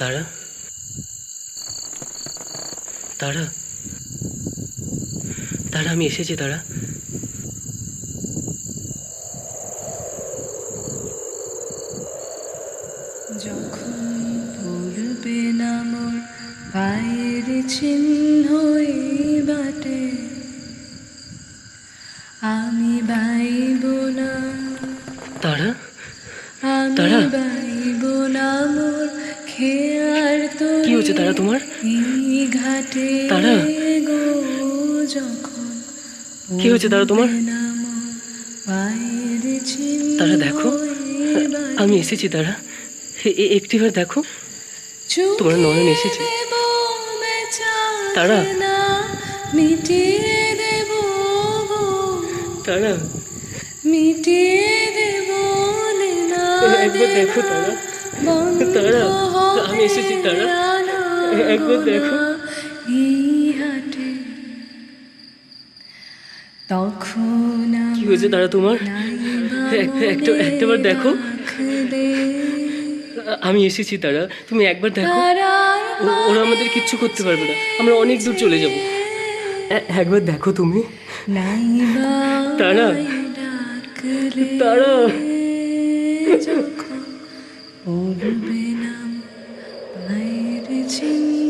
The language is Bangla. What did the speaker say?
তারা, তারা, তারা, আমি এসেছি তারা। যখন পড়বে না মোর পায়ের চিহ্ন এই বাটে, আমি বাইব না, তারা, আমি তারা, বাইব না মোর খেয়ার তো কি হচ্ছে তারা তোমার? এই ঘাটে তারা, গো। যখন কি হয়েছে তারা তোমার? পড়বে না মোর পায়ের চিহ্ন তারা দেখো, এই বাটে, আমি এসেছি তারা। একটিবার দেখো, তোমার নয়ন এসেছে তারা। মিটিয়ে দেব গো, তারা, মিটিয়ে দেব না, একবার দেখো তারা, তারা, আমি এসেছি তারা, একবার দেখো। এই হাটে তখন কি হয়েছে তারা তোমার? একটাবার দেখো, আমি এসেছি তারা, তুমি একবার দেখো। ওরা আমাদের কিচ্ছু করতে পারবে না, আমরা অনেক দূর চলে যাব। একবার দেখো তুমি তারা, তারা। যখন পড়বে না পায়ের চিহ্ন